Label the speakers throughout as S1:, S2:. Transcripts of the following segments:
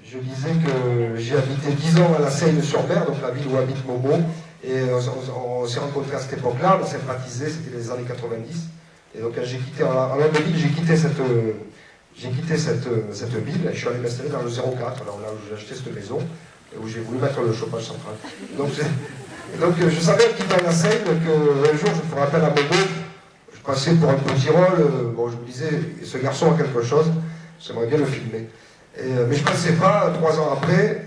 S1: je disais que j'ai habité 10 ans à la Seine-sur-Mer, donc la ville où habite Momo, et on s'est rencontrés à cette époque-là, on sympathisait, c'était les années 90. Et donc j'ai quitté, en l'an 2000, j'ai quitté cette ville, et je suis allé m'installer dans le 04, là où j'ai acheté cette maison, et où j'ai voulu mettre le chauffage central. Donc je savais en quittant la Seine qu'un jour je ferais appel à Momo, je passais pour un petit rôle, bon je me disais, ce garçon a quelque chose, j'aimerais bien le filmer. Mais je ne pensais pas, 2 ans après,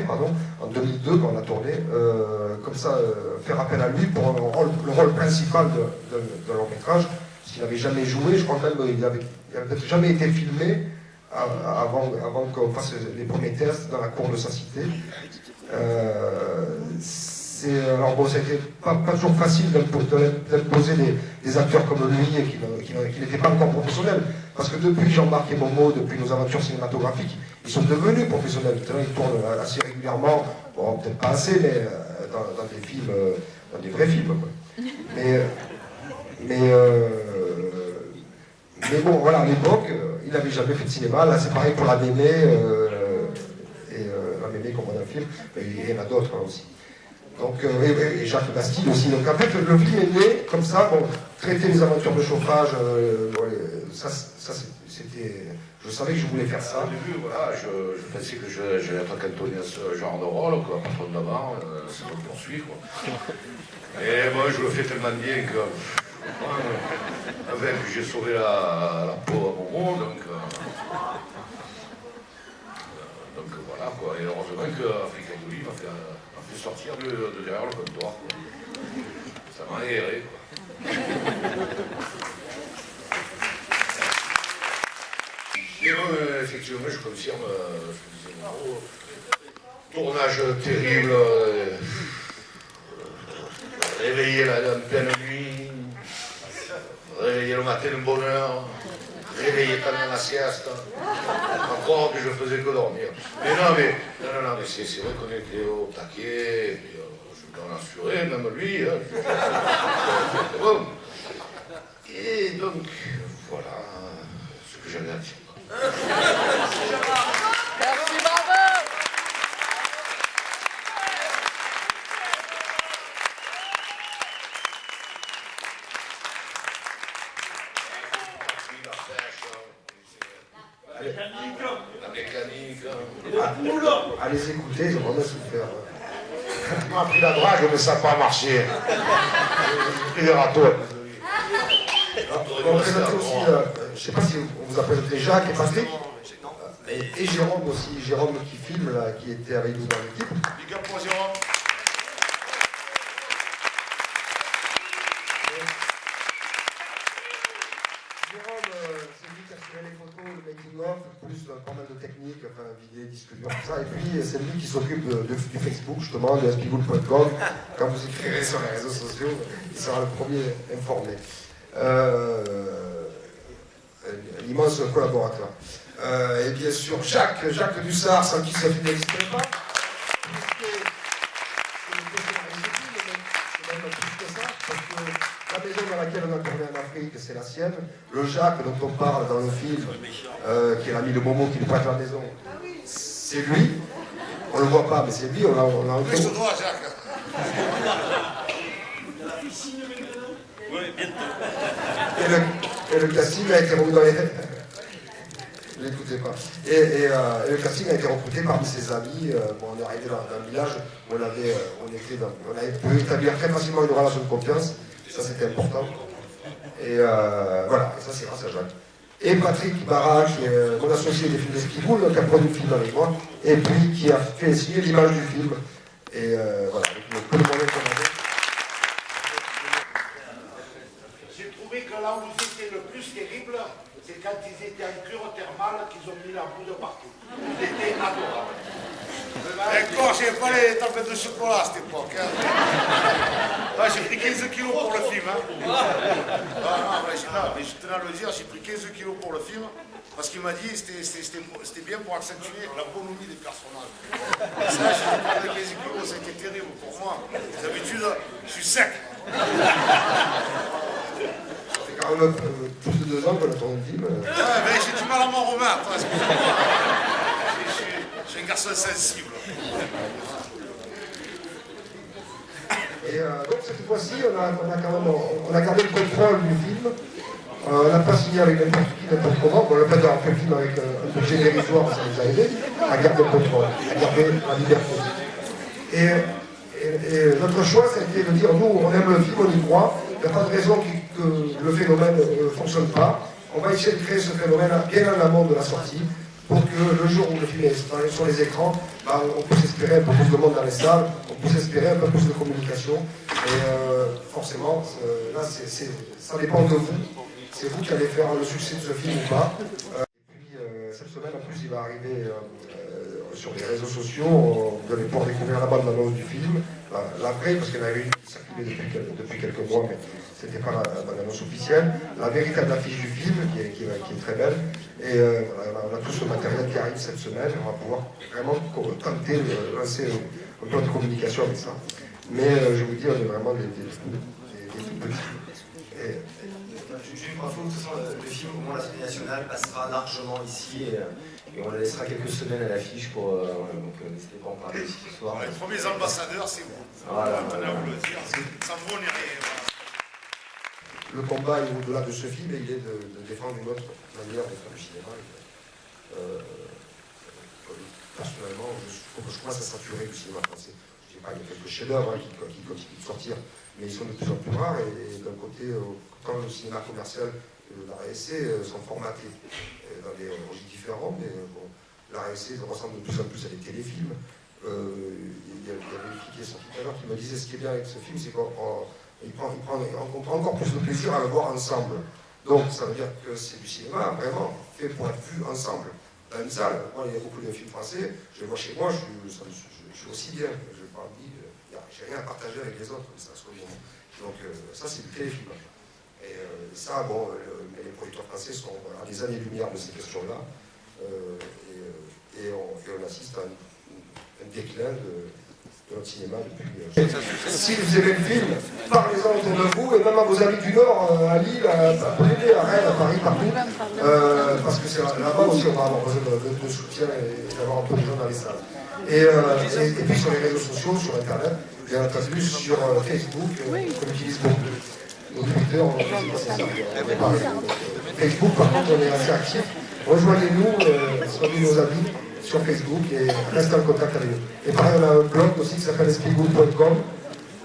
S1: pardon, en 2002 quand on a tourné, comme ça, faire appel à lui pour le rôle principal de long métrage, parce qu'il n'avait jamais joué, je crois même qu'il n'avait peut-être jamais été filmé avant qu'on fasse les premiers tests dans la cour de sa cité. Alors bon, c'était pas toujours facile d'imposer des acteurs comme lui et qui n'étaient pas encore professionnels. Parce que depuis Jean-Marc et Momo, depuis nos aventures cinématographiques, ils sont devenus professionnels. Maintenant, ils tournent assez régulièrement, bon, peut-être pas assez, mais dans des films, dans des vrais films. Quoi. Mais bon, voilà, à l'époque, il n'avait jamais fait de cinéma. Là, c'est pareil pour La Mémé, La Mémé comme on a un film, mais il y en a d'autres aussi. Donc, et Jacques Bastille aussi. Donc en fait, le film est né comme ça, bon, traiter les aventures de chauffage, ça c'était... Je savais que je voulais faire ça.
S2: Au début, voilà, je pensais que j'allais être cantonné à ce genre de rôle, quoi, patron d'avant, c'est pour poursuivre. Et moi, je le fais tellement bien que... Avec, j'ai sauvé la peau à Momo, donc voilà, quoi. Et heureusement qu'Africa Jolie m'a fait sortir de derrière le comptoir, quoi. Ça m'a aéré, quoi. Et effectivement, je confirme, tournage terrible, réveillé en pleine nuit, réveillé le matin de bonne heure, réveillé pendant la sieste, encore que je faisais que dormir. Mais non, mais c'est vrai qu'on était au taquet, et puis, je peux en assurer, même lui, hein, c'est bon. Et donc, voilà ce que j'avais à dire.
S3: Merci, bravo.
S2: La mécanique.
S1: À les écouter, ils ont vraiment souffert. On m'a pris la drague, mais ça n'a pas marché. J'ai pris des râteaux. On présente aussi, je ne sais pas si on vous a présenté Jacques et Patrick, et Jérôme aussi, Jérôme qui filme, là, qui était avec nous dans l'équipe.
S2: Big up pour Jérôme.
S1: Jérôme, c'est lui qui a tiré les photos, le making-of, plus pas mal de techniques, enfin, vidéo, discussion, tout ça. Et puis, c'est lui qui s'occupe du Facebook, justement, de espigoul.com. Quand vous écrirez sur les réseaux sociaux, il sera le premier informé. L'immense collaborateur. Et bien sûr, Jacques Dussard, sans qui ce film n'existerait pas. La maison dans laquelle on a tourné en Afrique, c'est la sienne. Le Jacques dont on parle dans le film, qui est l'ami de Momo qui nous prête la maison, c'est lui. On ne le voit pas, mais c'est lui. On l'a
S2: Oui, je te dois, Jacques.
S4: Oui, bientôt.
S1: Et le casting a été recruté. L'écoutez pas. Et le casting a été recruté parmi ses amis. Bon, on est arrivé dans un village où on avait pu établir très facilement une relation de confiance. Ça, c'était important. Et voilà, et ça, c'est grâce à Jacques. Et Patrick Barra, qui est mon associé des films d'Espigoul, qui a produit le film avec moi, et puis qui a fait signer l'image du film. Et voilà, donc tout le monde est commandé.
S5: J'ai trouvé que là où c'était le plus terrible, c'est quand ils étaient en cure thermale, qu'ils ont mis la boue de partout. C'était adorable.
S2: D'accord, j'ai pas les tablettes de chocolat à cette époque. Hein. Ah, j'ai pris 15 kilos pour le film. Hein. Non, mais je tenais à le dire, j'ai pris 15 kilos pour le film, parce qu'il m'a dit que c'était bien pour accentuer la bonhomie des personnages. Et ça, j'ai pris 15 kilos, c'était terrible pour moi. D'habitude, je suis sec.
S1: C'est quand même plus de 2 ans qu'on a tourné le film.
S2: Ouais, mais j'ai du mal à m'en remettre, excusez-moi.
S4: garçon sensible.
S1: Et donc cette fois-ci, on a gardé le contrôle du film. On n'a pas signé avec n'importe qui, n'importe comment. Bon, on n'a pas fait le film avec un budget dérisoire, ça nous a aidé à garder le contrôle, à garder la liberté. Et notre choix, ça a été de dire, nous, on aime le film, on y croit. Il n'y a pas de raison que le phénomène ne fonctionne pas. On va essayer de créer ce phénomène bien en amont de la sortie, pour que le jour où le film est sur les écrans, bah, on puisse espérer un peu plus de monde dans les salles, on puisse espérer un peu plus de communication. Et forcément, là, ça dépend de vous. C'est vous qui allez faire le succès de ce film ou pas. Et puis, cette semaine, en plus, il va arriver sur les réseaux sociaux. Vous allez pouvoir découvrir la bande-annonce du film. La vraie, parce qu'il y en avait une qui circulait depuis quelques mois, mais ce n'était pas la bande-annonce officielle. La véritable affiche du film, qui est très belle. Et on a tout ce matériel qui arrive cette semaine. On va pouvoir vraiment tenter de lancer un plan de communication avec ça. Mais je vous dis, on est vraiment des tout petits.
S3: Juste pour info, de toute façon, le film, au moins l'Assemblée nationale, passera largement ici et on la laissera quelques semaines à l'affiche pour. Donc n'hésitez pas à en parler aussi ce soir.
S4: Les premiers ambassadeurs, c'est vous.
S3: Voilà.
S4: On a voulu le dire. Sans vous, on n'est rien.
S1: Le combat est au-delà de ce film et il est de défendre une autre manière de faire du cinéma. Personnellement, je commence à saturer le cinéma français. Je dis pas, il y a quelques chefs-d'œuvre qui continuent de sortir, mais ils sont de plus en plus rares. Et d'un côté, quand le cinéma commercial, la RSC sont formatés dans des registres différents, mais bon, la RSC ressemble de plus en plus à des téléfilms. Il y avait une fille qui est sortie tout à l'heure qui me disait ce qui est bien avec ce film, c'est qu'on prend encore plus de plaisir à le voir ensemble. Donc ça veut dire que c'est du cinéma vraiment fait pour être vu ensemble. Dans une salle, moi il y a beaucoup de films français, je les vois chez moi, je suis aussi bien, je n'ai pas envie, j'ai rien à partager avec les autres, ça se rejoint. Donc ça c'est du téléfilm. Et ça, bon, les producteurs français sont à des années-lumière de ces questions-là, et on assiste à un déclin de notre cinéma depuis. Si vous aimez le film, parlez-en autour de vous, et même à vos amis du Nord, à Lille, à Rennes, à Paris, partout, parce que c'est là-bas aussi on va avoir besoin de soutien et d'avoir un peu de gens dans les salles. Et puis sur les réseaux sociaux, sur Internet, bien entendu sur Facebook, qu'on utilise beaucoup. Au Twitter, on est pareil. Facebook, par contre, on est assez actif. Rejoignez-nous, soyez nos amis sur Facebook et restez en contact avec nous. Et pareil, on a un blog aussi qui s'appelle espigood.com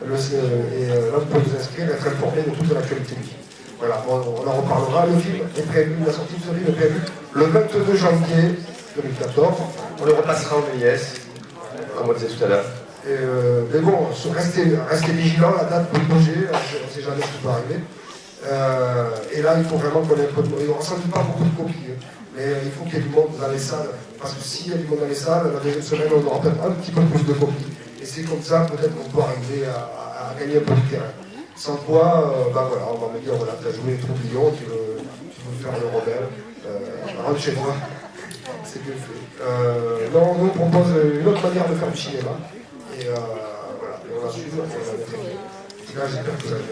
S1: et là vous pouvez vous inscrire et être informé de toute l'actualité du film. Voilà, on en reparlera. Le film est prévu, la sortie de ce film est prévue le 22 janvier 2014. On le repassera en VIS, comme on disait tout à l'heure. Mais bon, restez vigilants, la date peut bouger, on ne sait jamais ce qui peut arriver. Et là, il faut vraiment qu'on ait un peu de monde. On ne ressemble pas beaucoup de copies, mais il faut qu'il y ait du monde dans les salles. Parce que s'il y a du monde dans les salles, la deuxième semaine, on aura peut-être un petit peu plus de copies. Et c'est comme ça, peut-être qu'on peut arriver à gagner un peu de terrain. Sans quoi, ben voilà, on va me dire, voilà, tu as joué Troublion, tu veux faire le rebelle, rentre chez moi. C'est bien fait. Non, nous, on propose une autre manière de faire du cinéma. Et voilà, et on va suivre, et on va mettre. Là, j'espère que vous avez